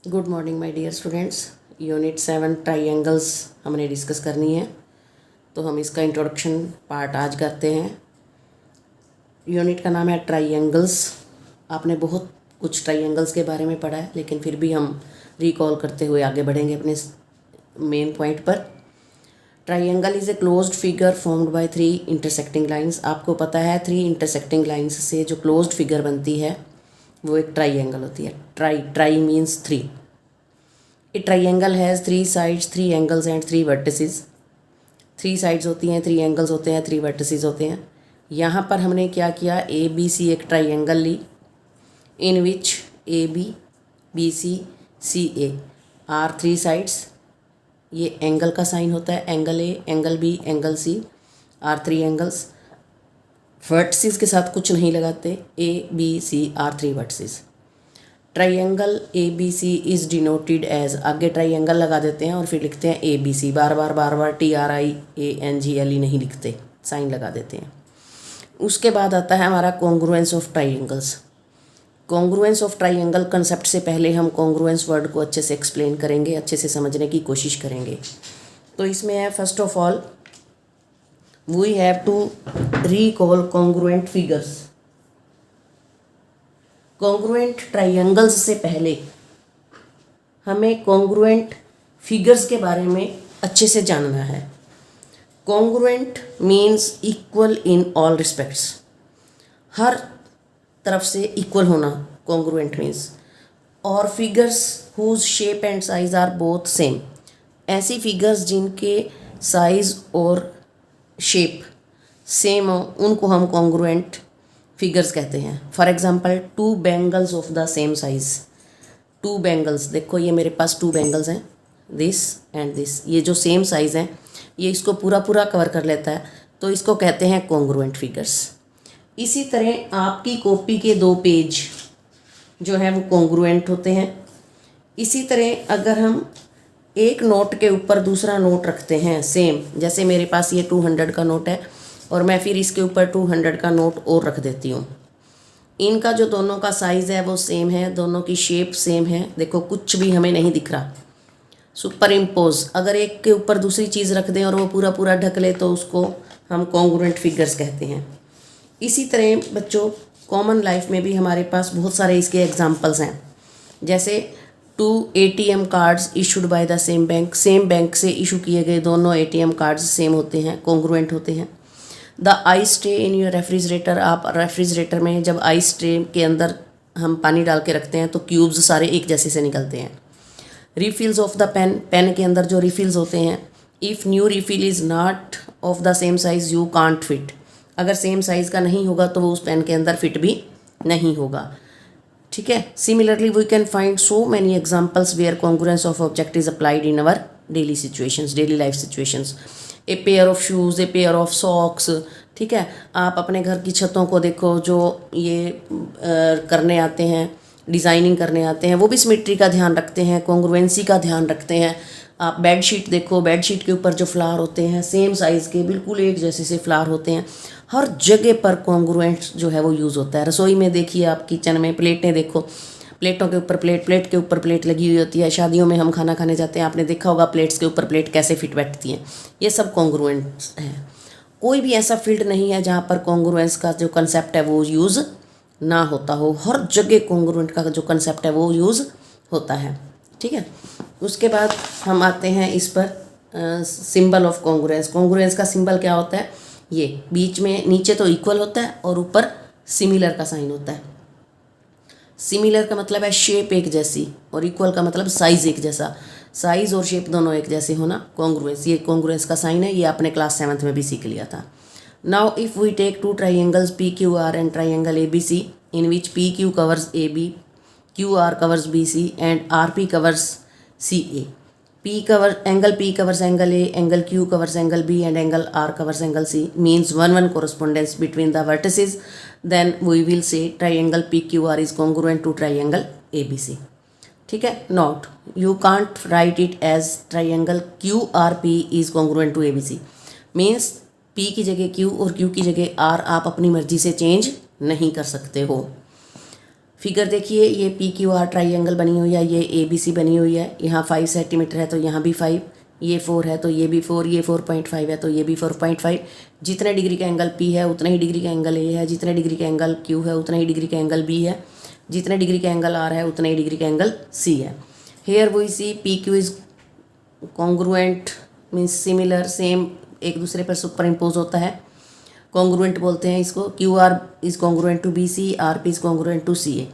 Good morning my dear students. Unit 7 triangles हमने discuss करनी है, तो हम इसका इंट्रोडक्शन पार्ट आज करते हैं। यूनिट का नाम है ट्राइंगल्स। आपने बहुत कुछ ट्राइंगल्स के बारे में पढ़ा है, लेकिन फिर भी हम रिकॉल करते हुए आगे बढ़ेंगे अपने मेन पॉइंट पर। Triangle is a closed figure formed by 3 intersecting lines. आपको पता है 3 इंटरसेक्टिंग लाइंस से जो क्लोज्ड फिगर बनती है वो एक ट्राइंगल होती है। Try means 3। A triangle has 3 sides, 3 angles and 3 vertices. 3 sides होती हैं, 3 एंगल्स होते हैं, 3 वर्टिसेस होते हैं। यहाँ पर हमने क्या किया, ए बी सी एक ट्राइंगल ली, in which A B C are आर 3 साइड्स। ये एंगल का साइन होता है, angle A, angle B, angle C are 3 angles. Vertices के साथ कुछ नहीं लगाते, A B C are 3 vertices. Triangle A B C is denoted as, आगे ट्राइंगल लगा देते हैं और फिर लिखते हैं ए बी सी, बार बार TRIANGLE नहीं लिखते, साइन लगा देते हैं। उसके बाद आता है हमारा congruence of triangles. Congruence of triangle concept से पहले हम कॉन्ग्रुएंस वर्ड को अच्छे से एक्सप्लेन करेंगे, अच्छे से समझने की कोशिश करेंगे। तो इसमें है, first of all we have to recall congruent figures. Congruent triangles से पहले हमें कॉन्ग्रुएंट फिगर्स के बारे में अच्छे से जानना है। Congruent means equal in all respects, हर तरफ से इक्वल होना कॉन्ग्रुएंट मीन्स। और figures whose shape and size are both same, ऐसी फिगर्स जिनके साइज और शेप सेम हो उनको हम कॉन्ग्रुएंट फिगर्स कहते हैं। For example 2 bangles of the same size. 2 bangles, देखो ये मेरे पास 2 बैंगल्स हैं, दिस एंड दिस, ये जो सेम साइज़ हैं, ये इसको पूरा कवर कर लेता है, तो इसको कहते हैं कॉन्ग्रुएंट फिगर्स। इसी तरह आपकी कॉपी के 2 पेज जो है वो कॉन्ग्रुएंट होते हैं। इसी तरह अगर हम एक नोट के ऊपर दूसरा नोट रखते हैं सेम, जैसे मेरे पास ये 200 का नोट है और मैं फिर इसके ऊपर 200 का नोट और रख देती हूँ, इनका जो दोनों का साइज़ है वो सेम है, दोनों की शेप सेम है, देखो कुछ भी हमें नहीं दिख रहा। सुपर इम्पोज, अगर एक के ऊपर दूसरी चीज़ रख दें और वो पूरा ढक ले तो उसको हम कॉन्ग्रुएंट फिगर्स कहते हैं। इसी तरह बच्चों कॉमन लाइफ में भी हमारे पास बहुत सारे इसके एग्जाम्पल्स हैं, जैसे 2 ATM cards issued by the same bank. Same bank से इशू किए गए दोनों ATM कार्ड्स सेम होते हैं, कॉन्ग्रुएंट होते हैं। The ice tray in your refrigerator, आप रेफ्रिजरेटर में जब आइस ट्रे के अंदर हम पानी डाल के रखते हैं तो क्यूब्स सारे एक जैसे से निकलते हैं। Refills of the pen, pen के अंदर जो रिफिल्स होते हैं, if new refill is not of the same size you can't fit, अगर सेम साइज़ का नहीं होगा तो वो उस पेन के अंदर फिट भी नहीं होगा, ठीक है। Similarly we can find so many examples where congruence of object is applied in our daily situations, daily life situations. A pair of shoes, a pair of socks, ठीक है। आप अपने घर की छतों को देखो, जो ये करने आते हैं, डिज़ाइनिंग करने आते हैं, वो भी सिमेट्री का ध्यान रखते हैं, कॉन्ग्रुएंसी का ध्यान रखते हैं। आप बेडशीट देखो, बेडशीट के ऊपर जो फ्लावर होते हैं सेम साइज़ के, बिल्कुल एक जैसे से फ्लावर होते हैं। हर जगह पर कॉन्ग्रुएंट जो है वो यूज़ होता है। रसोई में देखिए, आप किचन में प्लेटें देखो, प्लेटों के ऊपर प्लेट, प्लेट के ऊपर प्लेट लगी हुई होती है। शादियों में हम खाना खाने जाते हैं, आपने देखा होगा प्लेट्स के ऊपर प्लेट कैसे फिट बैठती हैं। ये सब कॉन्ग्रुएंट्स हैं। कोई भी ऐसा फील्ड नहीं है जहाँ पर कॉन्ग्रुएंस का जो कंसेप्ट है वो यूज़ ना होता हो, हर जगह कॉन्ग्रुएंट का जो कंसेप्ट है वो यूज़ होता है, ठीक है। उसके बाद हम आते हैं इस पर सिंबल ऑफ कॉन्ग्रुएंस। कॉन्ग्रुएंस का सिंबल क्या होता है, ये बीच में, नीचे तो इक्वल होता है और ऊपर सिमिलर का साइन होता है। सिमिलर का मतलब है शेप एक जैसी और इक्वल का मतलब साइज़ एक जैसा, साइज़ और शेप दोनों एक जैसे होना कॉन्ग्रुएंस, ये कॉन्ग्रुएंस का साइन है। ये आपने क्लास 7th में भी सीख लिया था। Now if we take 2 triangles PQR and triangle ABC in which PQ covers AB, QR covers BC and RP covers CA। angle P covers angle A, angle Q covers angle B and angle R covers angle C, means 1-1 correspondence between the vertices, then we will say triangle PQR is congruent to triangle ABC, ठीक है। Note, you can't write it as triangle QRP is congruent to ABC, means P की जगह Q और Q की जगह R आप अपनी मर्जी से चेंज नहीं कर सकते हो। फिगर देखिए, ये पी क्यू आर ट्राइंगल बनी हुई है, ये ए बी सी बनी हुई है। यहाँ 5 सेंटीमीटर है तो यहाँ भी 5, ये 4 है तो ये भी 4, ये 4.5 है तो ये भी 4.5। जितने डिग्री का एंगल पी है उतने ही डिग्री का एंगल ए है, जितने डिग्री का एंगल क्यू है उतने ही डिग्री का एंगल बी है, जितने डिग्री का एंगल आर है उतने ही डिग्री का एंगल सी है। Here we see P Q is congruent means similar, same, एक दूसरे पर सुपर इम्पोज होता है, कॉन्ग्रुएंट बोलते हैं इसको। Q R is congruent to B C, R P is congruent to C A.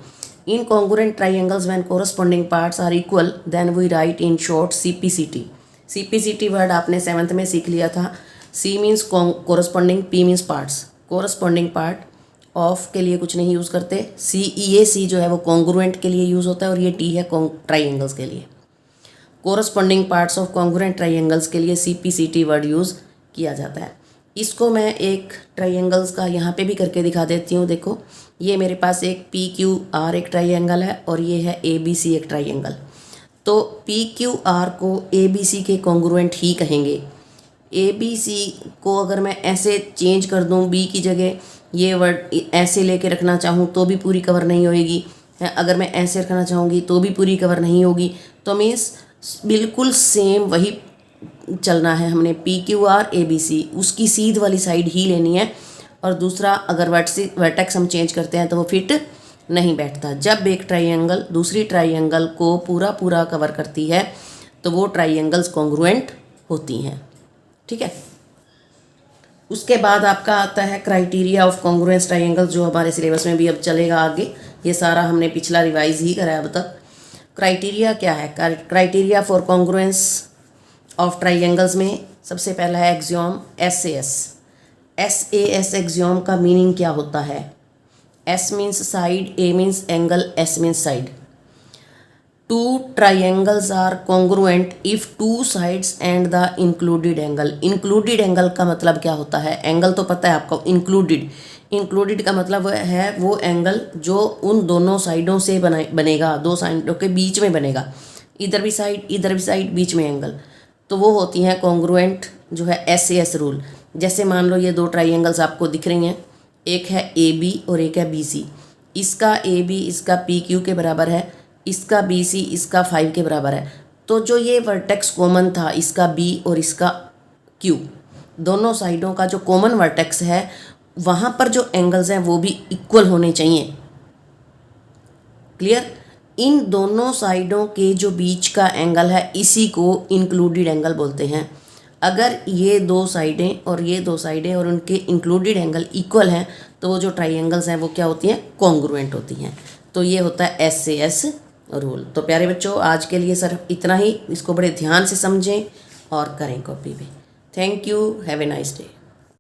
In congruent triangles when corresponding parts are equal then we write in short CPCT। CPCT word आपने 7th में सीख लिया था। C means corresponding, P means parts. Corresponding part of के लिए कुछ नहीं use करते। ये C जो है वो कॉन्ग्रुएंट के लिए यूज़ होता है, और ये T है ट्राइंगल्स के लिए। Corresponding parts of congruent triangles के लिए CPCT वर्ड यूज़ किया जाता है। इसको मैं एक ट्राइंगल्स का यहाँ पे भी करके दिखा देती हूँ। देखो, ये मेरे पास एक PQR एक ट्राइंगल है, और ये है ABC एक ट्राइंगल। तो PQR को ABC के कॉन्ग्रुएंट ही कहेंगे। ABC को अगर मैं ऐसे चेंज कर दूँ, B की जगह ये वर्ड ऐसे लेके रखना चाहूँ तो भी पूरी कवर नहीं होएगी, अगर मैं ऐसे रखना चाहूँगी तो भी पूरी कवर नहीं होगी। तो मीन्स बिल्कुल सेम वही चलना है हमने, PQR ABC उसकी सीध वाली साइड ही लेनी है, और दूसरा अगर वर्टेक्स हम चेंज करते हैं तो वो फिट नहीं बैठता। जब एक ट्राइंगल दूसरी ट्राइंगल को पूरा कवर करती है तो वो ट्राइंगल्स कॉन्ग्रुएंट होती हैं। ठीक है, उसके बाद आपका आता है क्राइटेरिया ऑफ कॉन्ग्रुएंस ट्राइंगल्स, जो हमारे सिलेबस में भी अब चलेगा आगे। ये सारा हमने पिछला रिवाइज ही करा है अब तक। क्राइटेरिया क्या है? Criteria for congruence of triangles में सबसे पहला है एक्सियोम SAS। SAS एक्सियोम का मीनिंग क्या होता है? S means side, A means angle, S means side. Two triangles are congruent if two sides and the included angle. Included angle का मतलब क्या होता है? एंगल तो पता है आपको, इंक्लूडेड का मतलब है वो एंगल जो उन दोनों साइडों से बनेगा, दो साइडों के बीच में बनेगा, इधर भी साइड बीच में एंगल, तो वो होती हैं कॉन्ग्रुएंट, जो है SAS रूल। जैसे मान लो ये दो ट्राइंगल्स आपको दिख रही हैं, एक है AB और एक है BC। इसका AB इसका PQ के बराबर है, इसका BC इसका 5 के बराबर है। तो जो ये वर्टेक्स कॉमन था, इसका B और इसका Q, दोनों साइडों का जो कॉमन वर्टेक्स है, वहाँ पर जो एंगल्स हैं वो भी इक्वल होने चाहिए। क्लियर? इन दोनों साइडों के जो बीच का एंगल है, इसी को इंक्लूडेड एंगल बोलते हैं। अगर ये दो साइडें और ये दो साइडें और उनके इंक्लूडेड एंगल इक्वल हैं, तो वो जो ट्राइंगल्स हैं वो क्या होती हैं? कॉन्ग्रुएंट होती हैं। तो ये होता है SAS रूल। तो प्यारे बच्चों, आज के लिए सिर्फ इतना ही। इसको बड़े ध्यान से समझें और करें कॉपी भी। Thank you, have a nice day.